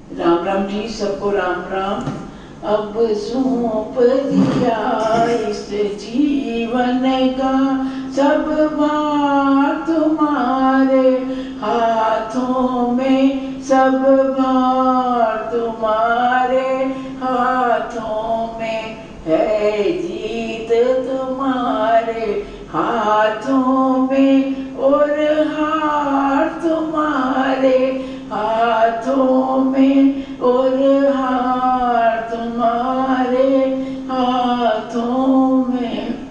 राम राम जी, सबको राम राम। अब सौंप दिया इस जीवन का सब भार तुम्हारे हाथों में, सब भार तुम्हारे हाथों में है, जीत तुम्हारे हाथों में और हार तुम्हारे हाथों में और हार तुम्हारे हाथों में।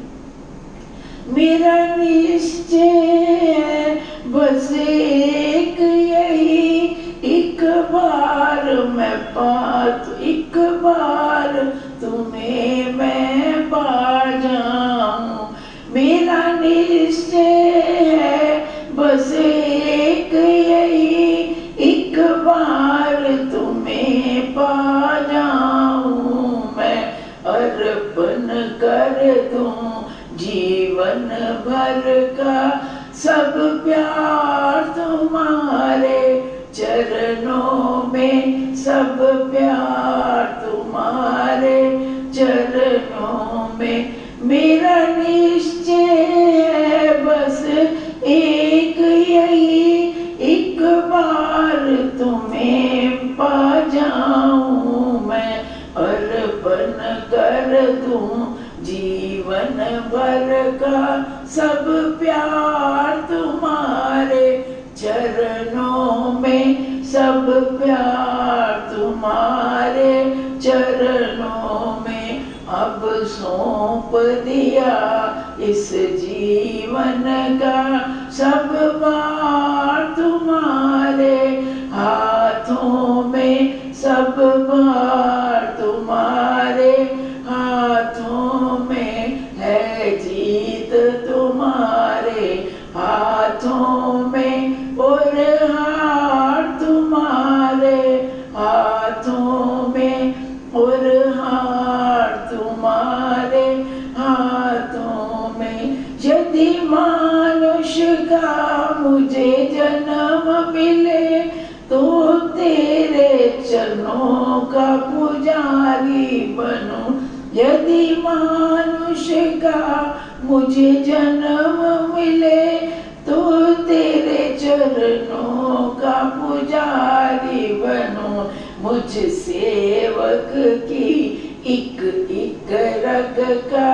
मेरा निश्चय है बस एक यही, एक बार मैं एक बार तुम्हें मैं पा जाऊं। मेरा निश्चय है बस एक यही, एक बार तुम्हें पा जाऊं मैं। अर्पण कर दूं जीवन भर का सब प्यार तुम्हारे चरणों में, सब प्यार तुम्हारे चरणों में। मेरा निश्चय है बस एक यही, एक बार तुम्हें पा जाऊं मैं। अर्पण कर दूं जीवन भर का सब प्यार तुम्हारे चरणों में, सब प्यार तुम्हारे चरणों में। अब सौंप दिया इस जीवन का सब भार तुम्हारे हाथों में, सब भार तुम्हारे हाथों में है, जीत तुम्हारे हाथों में और हार तुम्हारे हाथों में और हार तुम्हारे हाथों में। यदि मनुष्य का मुझे जन्म मिले तो तेरे चरणों का पुजारी बनूं। यदि मनुष्य का मुझे जन्म मिले तो तेरे चरणों का पुजारी बनूं। मुझ सेवक की एक एक रग का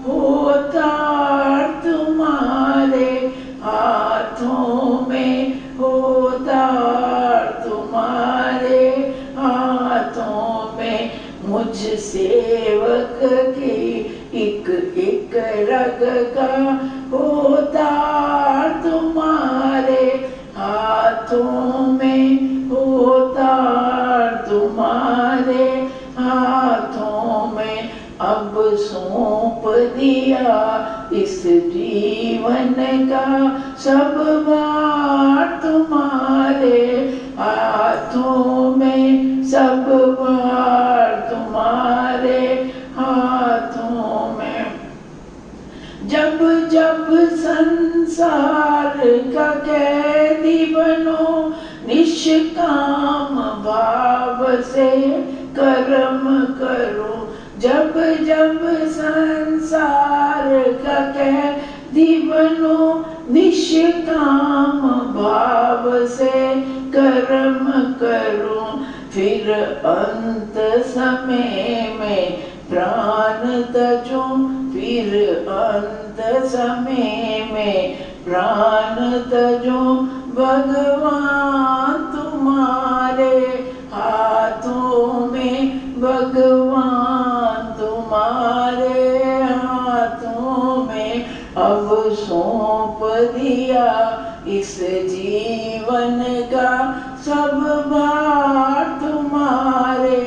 होतार तुम्हारे हाथों में, होतार तुम्हारे हाथों में। मुझ सेवक की एक एक रग का होतार तुम्हारे हाथों में, होतार तुम्हारे हाथों में। अब सौंप दिया इस जीवन का सब भार तुम्हारे हाथों में, सब भार तुम्हारे हाथों में। जब जब संसार का कैदी बनो, निष्काम भाव से कर्म करो। जब जब संसार का कैदी बनो, निष्काम भाव से कर्म करो। फिर अंत समय में प्राण तजो, फिर अंत समय में प्राण तजो। भगवान तुम्हारे हाथों में, भगवान तुम्हारे हाथों में। अब सौंप दिया इस जीवन का सब भार तुम्हारे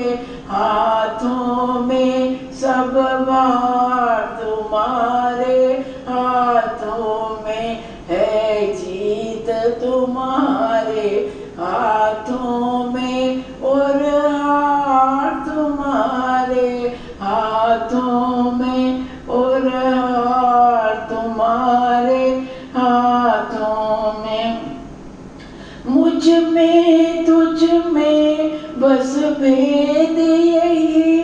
हाथों में, सब भार तुम्हारे हाथों में है, जीत तुम्हारे हाथों में बस भेद यही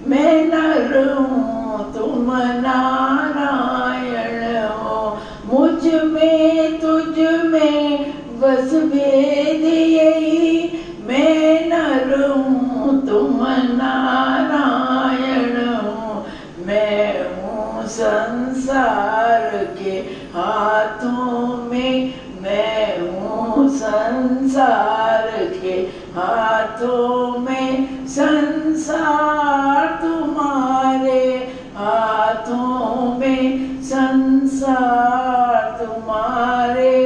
मैं नर हूँ तुम नारायण हो। मुझ में तुझ में बस भेद यही मैं नर हूँ तुम नारायण हो। मैं हूँ संसार के हाथों में, मैं हूँ संसार के हाथों में। संसार तुम्हारे हाथों में, संसार तुम्हारे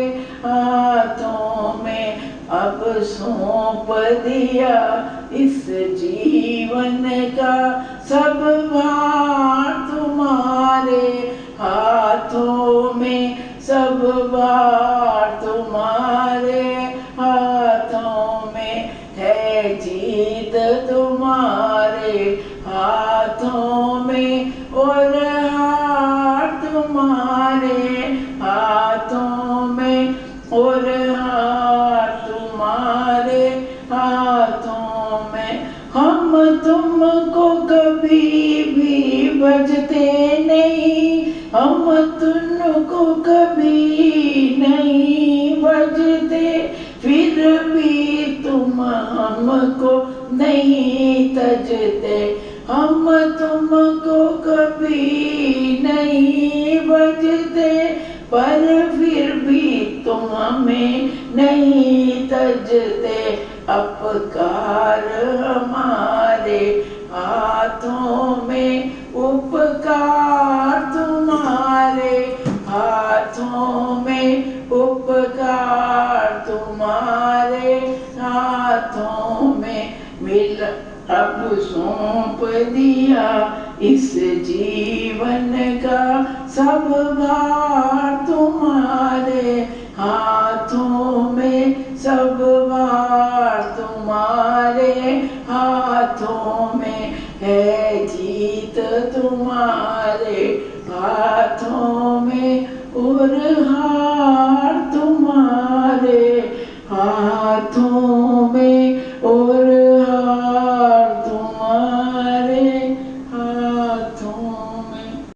हाथों में। अब सौंप दिया इस जीवन का सब भार तुम्हारे हाथों में, सब भार तुम्हारे हाथों में। है जीत तुम्हारे हाथों में और हार तुम्हारे हाथों में, और हार तुम्हारे हाथों में। हम तुमको कभी भी भजते नहीं, हम तुमको कभी नहीं भजते, फिर भी तुम हमको नहीं तजते। हम तुमको कभी नहीं भजते, पर फिर भी तुम हमें नहीं तजते। अपकार हमारे हाथों में, उपकार तुम्हारे हाथों में, उपकार तुम्हारे हाथों में। मिल अब सौंप दिया इस जीवन का सब भार तुम्हारे हाथों में, सब भार तुम्हारे हाथों में। है जीत तुम्हारे हाथों में और हार तुम्हारे